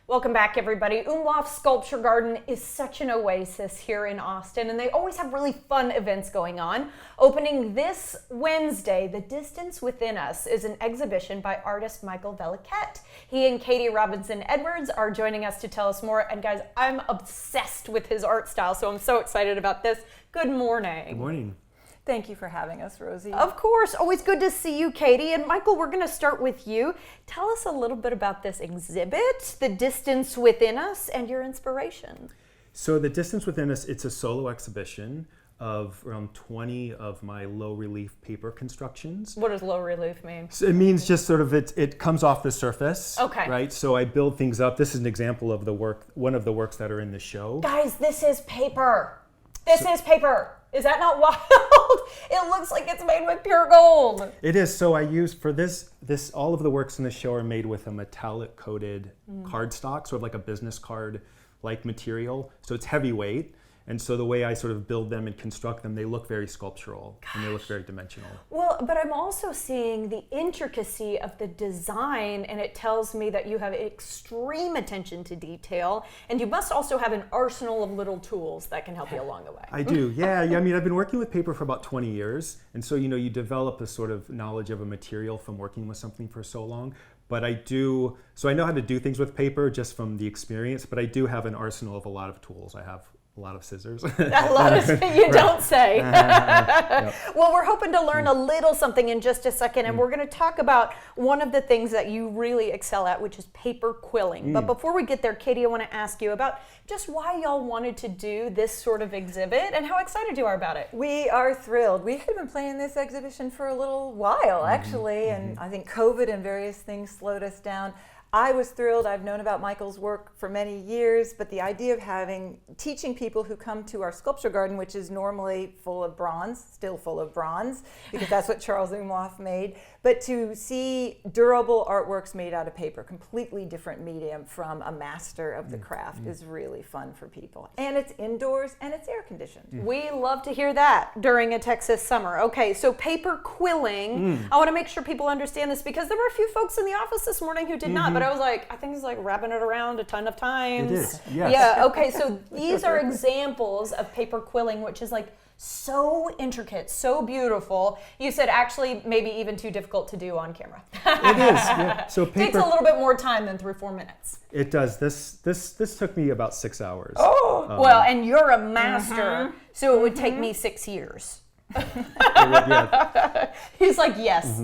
Welcome back, everybody. UMLAUF Sculpture Garden is such an oasis here in Austin, and they always have really fun events going on. Opening this Wednesday, The Distance Within Us is an exhibition by artist Michael Velliquette. He and Katie Robinson Edwards are joining us to tell us more. And guys, I'm obsessed with his art style, so I'm so excited about this. Good morning. Good morning. Thank you for having us, Rosie. Of course. Always good to see you, Katie. And Michael, we're going to start with you. Tell us a little bit about this exhibit, The Distance Within Us, and your inspiration. So The Distance Within Us, it's a solo exhibition of around 20 of my low relief paper constructions. What does low relief mean? So it means just sort of it comes off the surface. Okay. Right? So I build things up. This is an example of the work, one of the works that are in the show. Guys, this is paper. This is paper. Is that not wild? It looks like it's made with pure gold. It is. So I use for this all of the works in the show are made with a metallic coated cardstock, sort of like a business card like material. So it's heavyweight. And so the way I sort of build them and construct them, they look very sculptural and they look very dimensional. Well, but I'm also seeing the intricacy of the design, and it tells me that you have extreme attention to detail, and you must also have an arsenal of little tools that can help you along the way. I do, yeah. I mean, I've been working with paper for about 20 years, and so, you develop a sort of knowledge of a material from working with something for so long. But I know how to do things with paper just from the experience, but I do have an arsenal of a lot of tools. I have a lot of scissors. A lot of you don't say. Yep. Well, we're hoping to learn a little something in just a second, and we're going to talk about one of the things that you really excel at, which is paper quilling. But before we get there, Katie, I want to ask you about just why y'all wanted to do this sort of exhibit and how excited you are about it. We are thrilled. We had been planning this exhibition for a little while, actually, and I think COVID and various things slowed us down. I was thrilled. I've known about Michael's work for many years, but the idea of teaching people who come to our sculpture garden, which is normally full of bronze, still full of bronze, because that's what Charles UMLAUF made, but to see durable artworks made out of paper, completely different medium from a master of the craft, is really fun for people. And it's indoors and it's air conditioned. We love to hear that during a Texas summer. Okay, so paper quilling. I want to make sure people understand this because there were a few folks in the office this morning who did not, but I was like, I think it's like wrapping it around a ton of times. It is, yes. Yeah, okay, so these are examples of paper quilling, which is like so intricate, so beautiful. You said actually maybe even too difficult to do on camera. It is, yeah. So paper takes a little bit more time than 3 or 4 minutes. It does. This took me about 6 hours. Oh, well, and you're a master, so it would take me 6 years. Yeah. He's like, yes.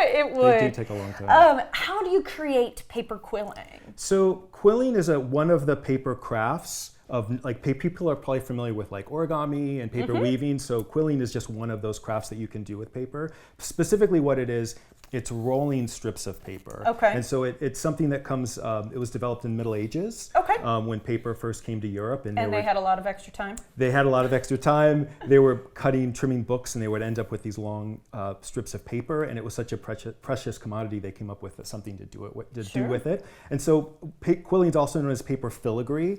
It would. It do take a long time. How do you create paper quilling? So quilling is one of the paper crafts of people are probably familiar with like origami and paper weaving. So quilling is just one of those crafts that you can do with paper. Specifically what it is, it's rolling strips of paper. Okay. And so it's something that comes, it was developed in the Middle Ages. Okay. When paper first came to Europe. And they had a lot of extra time? They had a lot of extra time. They were trimming books, and they would end up with these long strips of paper, and it was such a precious commodity, they came up with something to do with it. And so quilling is also known as paper filigree,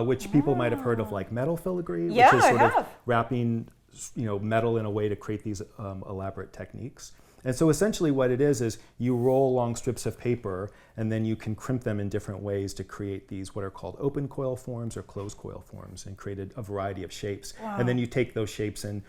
which people might have heard of, like metal filigree, which is sort of wrapping metal in a way to create these elaborate techniques. And so essentially what it is you roll long strips of paper, and then you can crimp them in different ways to create these what are called open coil forms or closed coil forms, and create a variety of shapes. Wow. And then you take those shapes and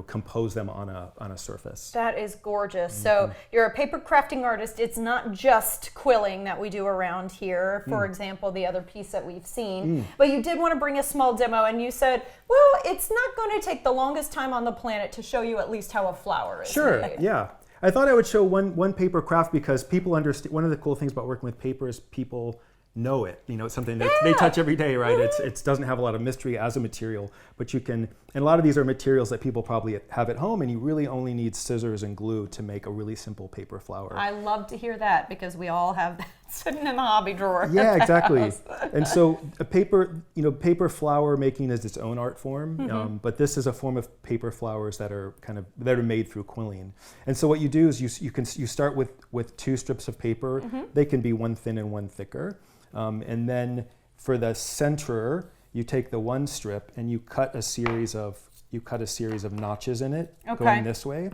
compose them on a surface. That is gorgeous. So you're a paper crafting artist. It's not just quilling that we do around here, for example, the other piece that we've seen, but you did want to bring a small demo, and you said, well, it's not going to take the longest time on the planet to show you at least how a flower is made. Yeah. I thought I would show one paper craft because people understand. One of the cool things about working with paper is people know it. It's something that they touch every day, right? It doesn't have a lot of mystery as a material, but you can, and a lot of these are materials that people probably have at home, and you really only need scissors and glue to make a really simple paper flower. I love to hear that because we all have that sitting in the hobby drawer. Yeah, exactly. And so a paper flower making is its own art form, but this is a form of paper flowers that are made through quilling. And so what you do is you start with 2 strips of paper. They can be one thin and one thicker. And then for the center, you take the one strip and you cut a series of you cut a series of notches in it Okay. going this way.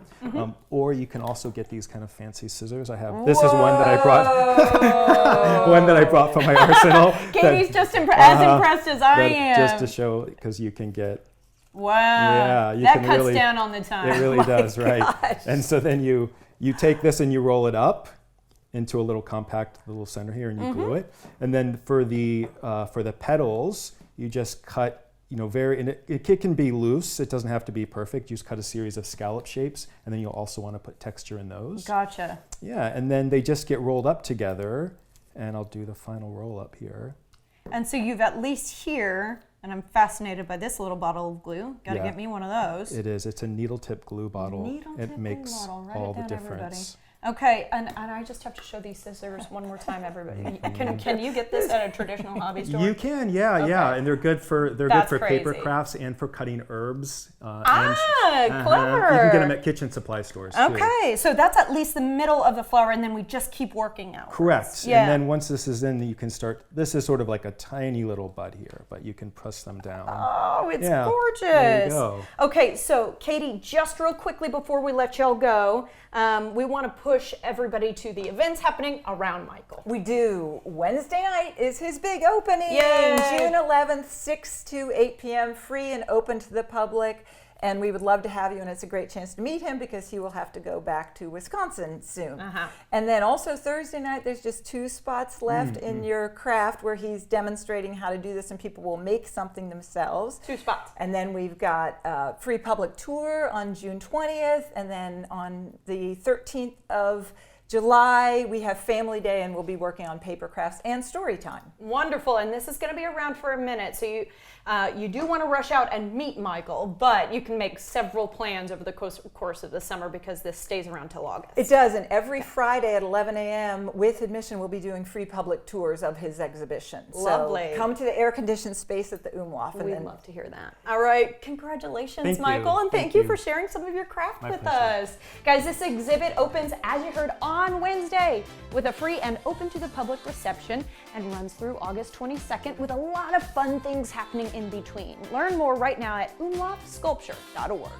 Or you can also get these kind of fancy scissors. I have, this is one that I brought, one that I brought from my arsenal. Katie's just as impressed as I am. Just to show, because you can get, Wow. Yeah, you that can cuts really- down on the time. it really does, right? gosh. And so then you take this and you roll it up into a little compact little center here, and you glue it. And then for the petals, you just cut, and it can be loose. It doesn't have to be perfect. You just cut a series of scallop shapes, and then you'll also want to put texture in those. Gotcha. Yeah, and then they just get rolled up together, and I'll do the final roll up here. And so you've at least here, and I'm fascinated by this little bottle of glue. Got to Yeah. get me one of those. It is. It's a needle tip glue bottle. Needle tip It glue makes bottle. Write all it the down, everybody. difference. Okay, and I just have to show these scissors one more time, everybody. Can you get this at a traditional hobby store? You can, yeah, Okay. and they're good for That's paper crazy. crafts and for cutting herbs. Ah, and, clever. You can get them at kitchen supply stores too. Okay, so that's at least the middle of the flower, and then we just keep working out. Correct. Yeah. And then once this is in, you can start. This is sort of like a tiny little bud here, but you can press them down. Oh, it's Yeah, gorgeous. there you go. Okay, so Katie, just real quickly before we let y'all go, we want to push everybody to the events happening around Michael. We do. Wednesday night is his big opening. Yay. June 11th, 6 to 8 p.m., free and open to the public. And we would love to have you, and it's a great chance to meet him because he will have to go back to Wisconsin soon. And then also Thursday night, there's just 2 spots left in your craft where he's demonstrating how to do this, and people will make something themselves. 2 spots. And then we've got a free public tour on June 20th, and then on the 13th of July, we have Family Day, and we'll be working on paper crafts and story time. Wonderful, and this is going to be around for a minute, so you do want to rush out and meet Michael, but you can make several plans over the course of the summer because this stays around till August. It does, and every Friday at 11 a.m. with admission, we'll be doing free public tours of his exhibition. Lovely. So come to the air-conditioned space at the UMLAUF. And We'd then love to hear that. All right, congratulations, Thank you. Michael, and thank Thank you you. for sharing some of your craft My with pleasure. us. Guys, this exhibit opens, as you heard, on Wednesday with a free and open to the public reception and runs through August 22nd with a lot of fun things happening in between. Learn more right now at umlaufsculpture.org.